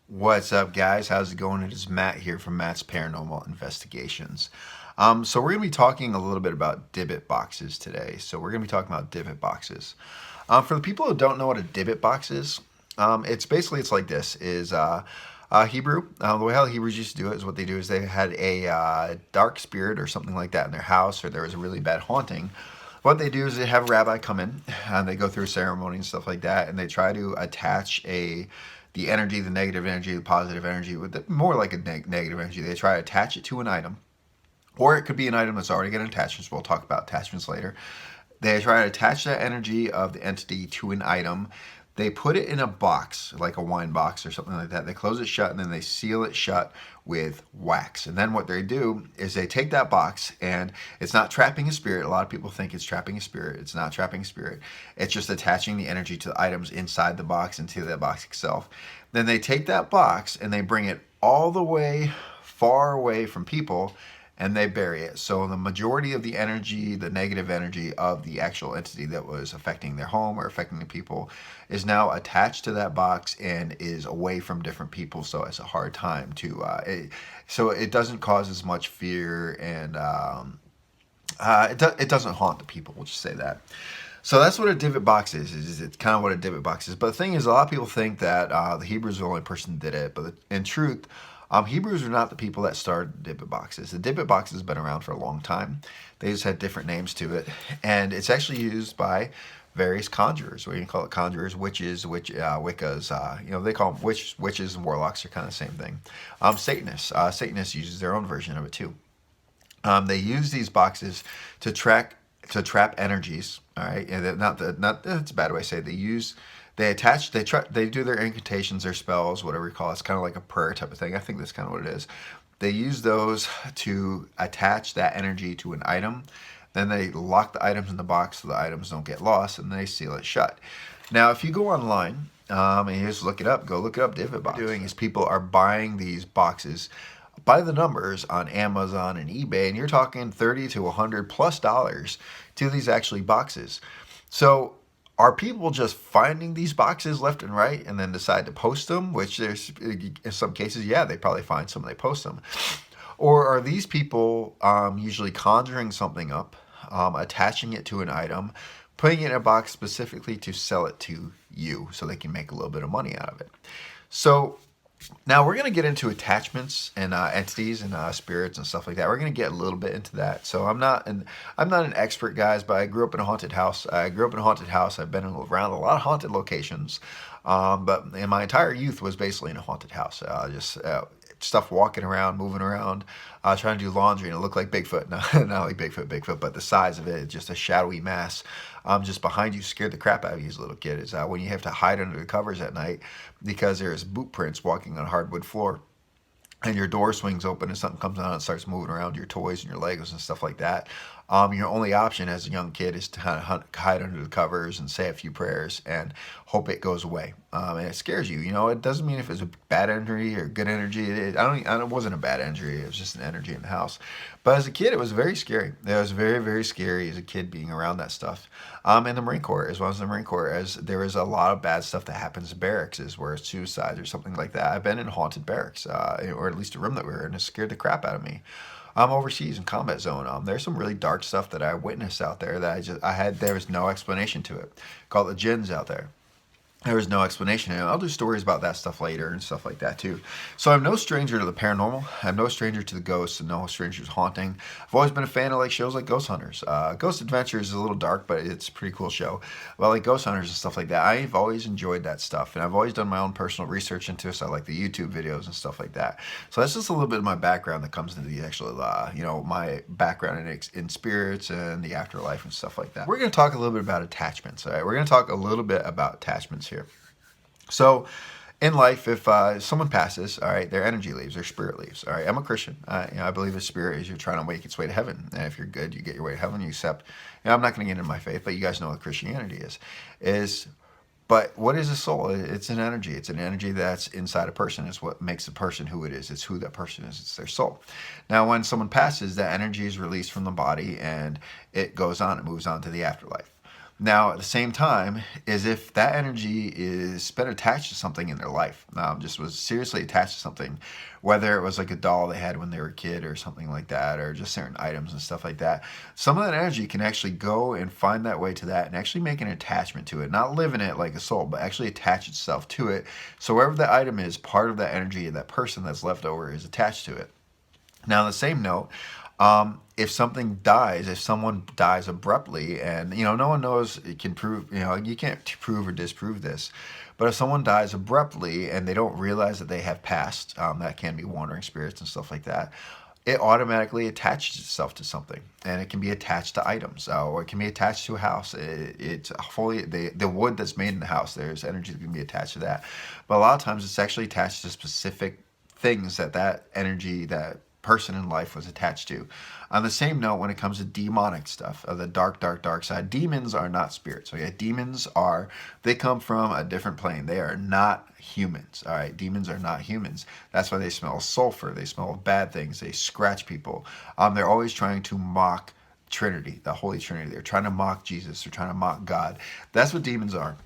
What's up, guys? How's it going? It is Matt here from Matt's Paranormal Investigations. So we're going to be talking a little bit about Dybbuk boxes today. So we're going to be talking about Dybbuk boxes. For the people who don't know what a Dybbuk box is, it's like this: is Hebrew. The way how the Hebrews used to do it is what they do is they had a dark spirit or something like that in their house, or there was a really bad haunting. What they do is they have a rabbi come in and they go through a ceremony and stuff like that, and they try to attach the energy, the negative energy, the positive energy, more like a negative energy. They try to attach it to an item, or it could be an item that's already got attachments. We'll talk about attachments later. They try to attach that energy of the entity to an item. They put it in a box, like a wine box or something like that. They close it shut and then they seal it shut with wax. And then what they do is they take that box, and it's not trapping a spirit. A lot of people think it's trapping a spirit. It's not trapping a spirit. It's just attaching the energy to the items inside the box and to that box itself. Then they take that box and they bring it all the way far away from people, and they bury it. So the majority of the energy, the negative energy of the actual entity that was affecting their home or affecting the people, is now attached to that box and is away from different people. So it's a hard time to, so it doesn't cause as much fear, and it doesn't haunt the people. We'll just say that. So that's what a Dybbuk box is it's kind of what a Dybbuk box is. But the thing is, a lot of people think that the Hebrews are the only person that did it. But in truth, Hebrews are not the people that started Dybbuk boxes. The Dybbuk box has been around for a long time. They just had different names to it. And it's actually used by various conjurers. What do you call it? Conjurers, witches, Wiccas. They call them witches and warlocks are kind of the same thing. Satanists. Satanists uses their own version of it too. They use these boxes to trap energies. All right, and that's a bad way to say it. They do their incantations, their spells, whatever you call it. It's kind of like a prayer type of thing. I think that's kind of what it is. They use those to attach that energy to an item. Then they lock the items in the box so the items don't get lost, and they seal it shut. Now, if you go online and you just look it up, Dybbuk Box. What they're doing is people are buying these boxes by the numbers on Amazon and eBay, and you're talking $30 to $100+ to these actually boxes. So are people just finding these boxes left and right and then decide to post them? Which there's, in some cases, yeah, they probably find some, they post them. Or are these people usually conjuring something up, attaching it to an item, putting it in a box specifically to sell it to you so they can make a little bit of money out of it? So now we're going to get into attachments and entities and spirits and stuff like that. We're going to get a little bit into that. So I'm not an expert, guys, but I grew up in a haunted house. I've been around a lot of haunted locations, but in my entire youth was basically in a haunted house. Stuff walking around, moving around, trying to do laundry, and it looked like Bigfoot. Not like Bigfoot, but the size of it, just a shadowy mass just behind you, scared the crap out of you as a little kid. Is when you have to hide under the covers at night because there's boot prints walking on a hardwood floor, and your door swings open and something comes out and starts moving around your toys and your Legos and stuff like that. Your only option as a young kid is to kind of hide under the covers and say a few prayers and hope it goes away. And it scares you. It doesn't mean if it's a bad energy or good energy. It wasn't a bad energy. It was just an energy in the house. But as a kid, it was very scary. It was very, very scary as a kid being around that stuff. In the Marine Corps, as well as the Marine Corps, as there is a lot of bad stuff that happens in barracks, where it's suicides or something like that. I've been in haunted barracks, or at least a room that we were in, and it scared the crap out of me. I'm overseas in combat zone. There's some really dark stuff that I witnessed out there that there was no explanation to it. Called the jinns out there. There was no explanation, and I'll do stories about that stuff later and stuff like that too. So I'm no stranger to the paranormal. I'm no stranger to the ghosts and no stranger to haunting. I've always been a fan of shows like Ghost Hunters. Ghost Adventures is a little dark, but it's a pretty cool show. Well, like Ghost Hunters and stuff like that, I've always enjoyed that stuff, and I've always done my own personal research into it. So I like the YouTube videos and stuff like that. So that's just a little bit of my background that comes into the actual, my background in spirits and the afterlife and stuff like that. We're going to talk a little bit about attachments. All right, we're going to talk a little bit about attachments here. So in life, if someone passes, all right, their energy leaves, their spirit leaves. All right, I'm a Christian. I believe a spirit is you're trying to make its way to heaven. And if you're good, you get your way to heaven. You accept. I'm not going to get into my faith, but you guys know what Christianity is. But what is a soul? It's an energy. It's an energy that's inside a person. It's what makes the person who it is. It's who that person is. It's their soul. Now, when someone passes, that energy is released from the body, and it goes on. It moves on to the afterlife. Now, at the same time, is if that energy is been attached to something in their life, just was seriously attached to something, whether it was like a doll they had when they were a kid or something like that, or just certain items and stuff like that, some of that energy can actually go and find that way to that and actually make an attachment to it, not live in it like a soul, but actually attach itself to it. So wherever that item is, part of that energy of that person that's left over is attached to it. Now, on the same note, if something dies, if someone dies abruptly, and no one knows, it can prove, you can't prove or disprove this, but if someone dies abruptly and they don't realize that they have passed, that can be wandering spirits and stuff like that. It automatically attaches itself to something, and it can be attached to items, or it can be attached to a house. It's fully the wood that's made in the house. There's energy that can be attached to that, but a lot of times it's actually attached to specific things that energy, that person in life was attached to. On the same note, when it comes to demonic stuff, the dark side, demons are not spirits. Okay, they come from a different plane. They are not humans. All right, demons are not humans. That's why they smell sulfur. They smell bad things. They scratch people. They're always trying to mock Trinity, the Holy Trinity. They're trying to mock Jesus. They're trying to mock God. That's what demons are.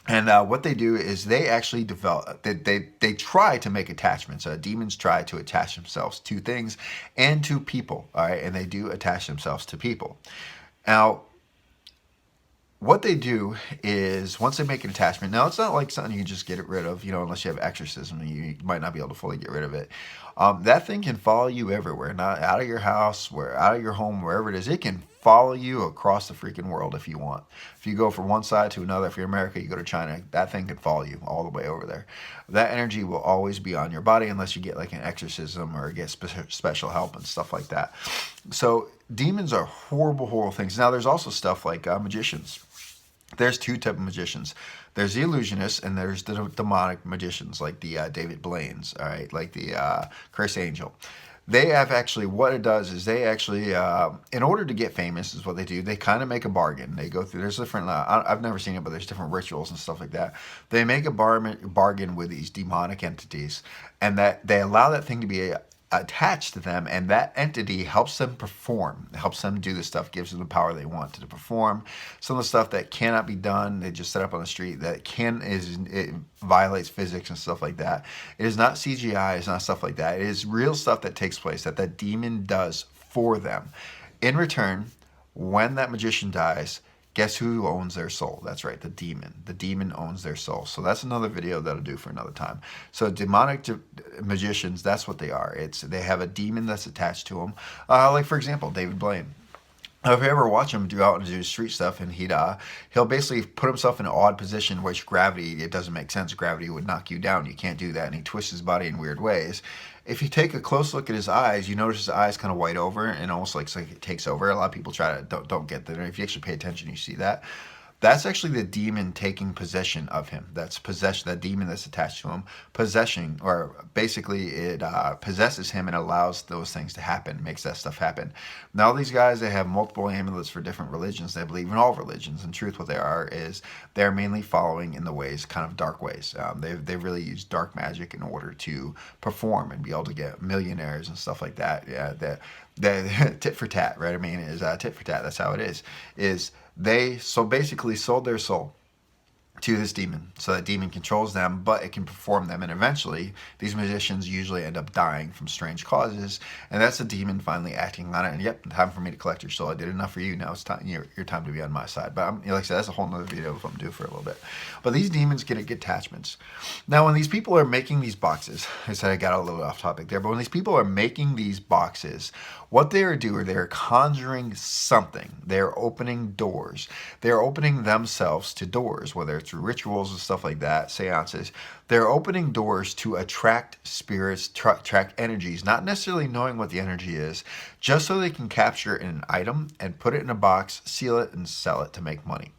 And what they do is they actually develop, they try to make attachments. Demons try to attach themselves to things and to people, all right? And they do attach themselves to people. Now, what they do is once they make an attachment, now it's not like something you can just get rid of, unless you have exorcism, you might not be able to fully get rid of it. That thing can follow you everywhere, not out of your house, out of your home, wherever it is. It can follow you across the freaking world if you want. If you go from one side to another, if you're America, you go to China, that thing can follow you all the way over there. That energy will always be on your body unless you get like an exorcism or get special help and stuff like that. So demons are horrible, horrible things. Now there's also stuff like magicians. There's two types of magicians. There's the illusionists and there's the demonic magicians, like the David Blaine's, all right, like the Chris Angel. They have actually, what it does is they actually, in order to get famous is what they do, they kind of make a bargain. They go through, there's different, I've never seen it, but there's different rituals and stuff like that. They make a bargain with these demonic entities, and that they allow that thing to be attached to them, and that entity helps them perform, helps them do the stuff, gives them the power they want to perform. Some of the stuff that cannot be done, they just set up on the street, it violates physics and stuff like that. It is not CGI, it's not stuff like that. It is real stuff that takes place that demon does for them. In return, when that magician dies, guess who owns their soul? That's right, the demon. The demon owns their soul. So that's another video that I'll do for another time. So demonic magicians, that's what they are. They have a demon that's attached to them. Like, for example, David Blaine. If you ever watch him do out and do street stuff, and he'll basically put himself in an odd position, which gravity, it doesn't make sense. Gravity would knock you down. You can't do that. And he twists his body in weird ways. If you take a close look at his eyes, you notice his eyes kind of white over and almost like it takes over. A lot of people don't get that. If you actually pay attention, you see that. That's actually the demon taking possession of him. That's possession, that demon that's attached to him. Possession, or basically it possesses him and allows those things to happen, makes that stuff happen. Now these guys, they have multiple amulets for different religions. They believe in all religions. In truth, what they are is they're mainly following in the ways, kind of dark ways. They really use dark magic in order to perform and be able to get millionaires and stuff like that. Yeah, the tit for tat, right? I mean, is tit for tat. That's how it is. They basically sold their soul to this demon, so that demon controls them, but it can perform them, and eventually these magicians usually end up dying from strange causes, and that's the demon finally acting on it. And yep, time for me to collect your soul. I did enough for you. Now it's time, your time to be on my side. But like I said, that's a whole nother video if I'm due for a little bit. But these demons get attachments. Now when these people are making these boxes, I said I got a little off topic there, but when these people are making these boxes, what they are doing, they are conjuring something. They're opening doors. They're opening themselves to doors, whether it's through rituals and stuff like that, seances. They're opening doors to attract spirits, attract energies, not necessarily knowing what the energy is, just so they can capture an item and put it in a box, seal it, and sell it to make money.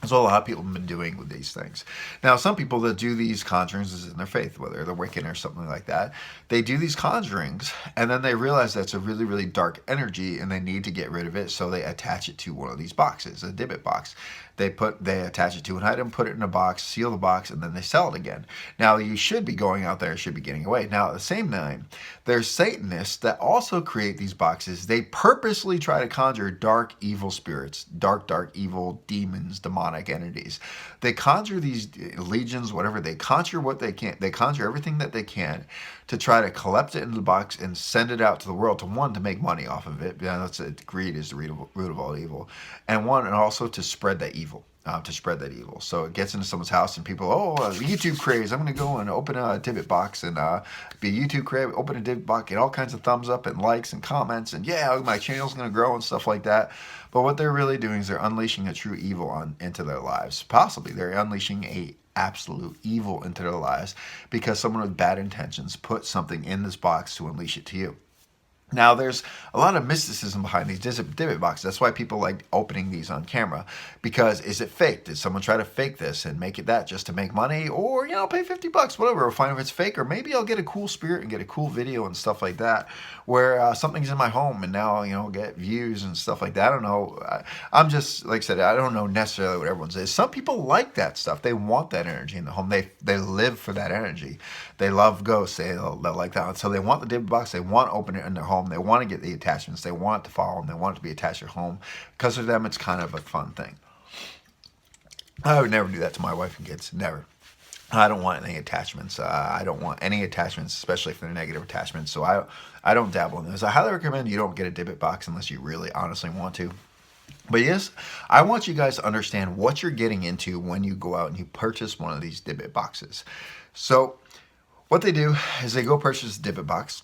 That's what a lot of people have been doing with these things. Now, some people that do these conjurings is in their faith, whether they're Wiccan or something like that. They do these conjurings, and then they realize that's a really, really dark energy, and they need to get rid of it, so they attach it to one of these boxes, a Dybbuk box. They attach it to an item, put it in a box, seal the box, and then they sell it again. Now, you should be going out there, should be getting away. Now, at the same time, there's Satanists that also create these boxes. They purposely try to conjure dark, evil spirits, dark, evil demons, demonic entities. They conjure these legions, whatever. They conjure what they can. They conjure everything that they can to try to collect it into the box and send it out to the world. To make money off of it. Yeah, greed is the root of all evil, and also to spread that evil. So it gets into someone's house and people, YouTube craze. I'm going to go and open a Dybbuk box and be a YouTube craze, open a Dybbuk box, get all kinds of thumbs up and likes and comments, and yeah, my channel's going to grow and stuff like that. But what they're really doing is they're unleashing a true evil into their lives. Possibly they're unleashing a absolute evil into their lives because someone with bad intentions put something in this box to unleash it to you. Now, there's a lot of mysticism behind these Dybbuk boxes. That's why people like opening these on camera. Because is it fake? Did someone try to fake this and make it that just to make money? Or, pay $50, whatever. We'll find if it's fake. Or maybe I'll get a cool spirit and get a cool video and stuff like that. Where something's in my home and now, get views and stuff like that. I don't know. I'm just, like I said, I don't know necessarily what everyone says. Some people like that stuff. They want that energy in the home. They live for that energy. They love ghosts. They like that. So they want the Dybbuk box. They want to open it in their home. They want to get the attachments. They want it to follow them. They want it to be attached to their home. Because for them, it's kind of a fun thing. I would never do that to my wife and kids. Never. I don't want any attachments. I don't want any attachments, especially if they're negative attachments. So I don't dabble in those. I highly recommend you don't get a Dybbuk box unless you really honestly want to. But yes, I want you guys to understand what you're getting into when you go out and you purchase one of these Dybbuk boxes. So what they do is they go purchase a Dybbuk box.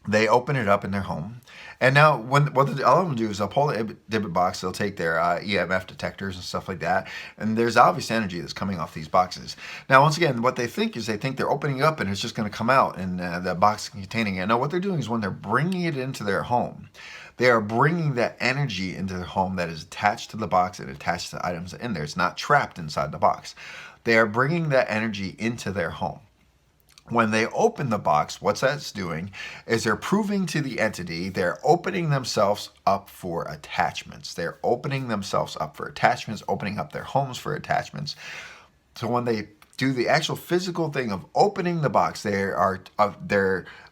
They open it up in their home. And now what all of them do is they'll pull the Dybbuk box. They'll take their EMF detectors and stuff like that. And there's obvious energy that's coming off these boxes. Now, once again, what they think is they're opening up and it's just going to come out and the box containing it. Now, what they're doing is when they're bringing it into their home, they are bringing that energy into their home that is attached to the box and attached to the items in there. It's not trapped inside the box. They are bringing that energy into their home. When they open the box, what that's doing is they're proving to the entity they're opening themselves up for attachments. They're opening themselves up for attachments, opening up their homes for attachments. So when they do the actual physical thing of opening the box, they're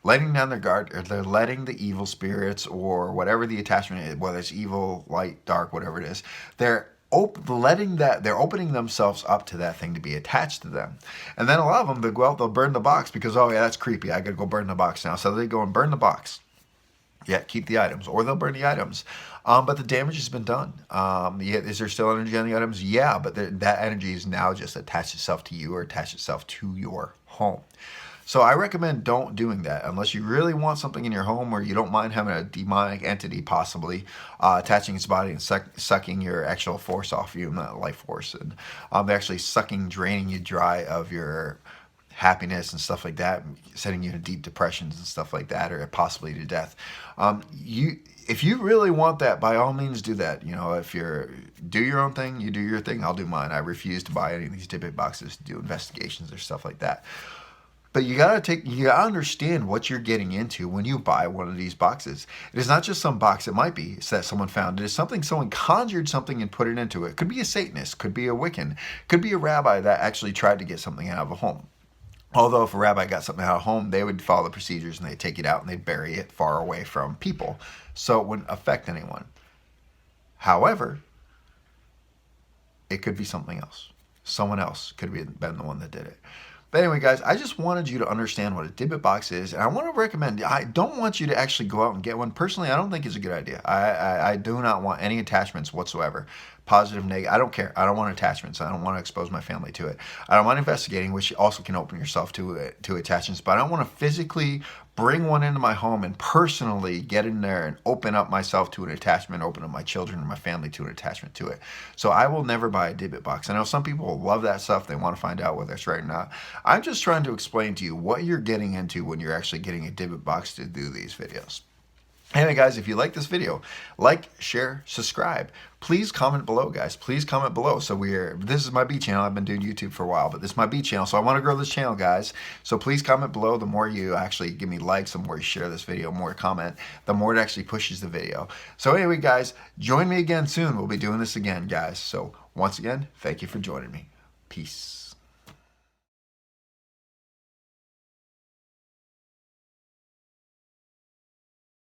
letting down their guard, or they're letting the evil spirits or whatever the attachment is, whether it's evil, light, dark, whatever it is, they're opening themselves up to that thing to be attached to them. And then a lot of them, they'll burn the box because, oh yeah, that's creepy. I gotta go burn the box now. So they go and burn the box. Yeah, keep the items, or they'll burn the items. But the damage has been done. Is there still energy on the items? Yeah, but that energy is now just attached itself to you or attached itself to your home. So I recommend don't doing that unless you really want something in your home where you don't mind having a demonic entity possibly attaching its body and sucking your actual force off you, not life force, and actually draining you dry of your happiness and stuff like that, sending you into deep depressions and stuff like that, or possibly to death. If you really want that, by all means do that. If do your own thing, you do your thing, I'll do mine. I refuse to buy any of these Dybbuk boxes to do investigations or stuff like that. But you gotta understand what you're getting into when you buy one of these boxes. It is not just some box. It might be that someone found. It is something someone conjured something and put it into it. Could be a Satanist, could be a Wiccan, could be a rabbi that actually tried to get something out of a home. Although if a rabbi got something out of home, they would follow the procedures and they'd take it out and they'd bury it far away from people, so it wouldn't affect anyone. However, it could be something else. Someone else could have been the one that did it. But anyway, guys, I just wanted you to understand what a Dybbuk box is, and I want to recommend, I don't want you to actually go out and get one. Personally, I don't think it's a good idea. I do not want any attachments whatsoever. Positive, negative, I don't care. I don't want attachments. I don't want to expose my family to it. I don't want investigating, which also can open yourself to attachments, but I don't want to physically bring one into my home and personally get in there and open up myself to an attachment, open up my children and my family to an attachment to it. So I will never buy a Dybbuk box. I know some people will love that stuff. They want to find out whether it's right or not. I'm just trying to explain to you what you're getting into when you're actually getting a Dybbuk box to do these videos. Anyway, guys, if you like this video, like, share, subscribe. Please comment below, guys. Please comment below. So this is my B channel. I've been doing YouTube for a while, but this is my B channel. So I want to grow this channel, guys. So please comment below. The more you actually give me likes, the more you share this video, the more you comment, the more it actually pushes the video. So anyway, guys, join me again soon. We'll be doing this again, guys. So once again, thank you for joining me. Peace.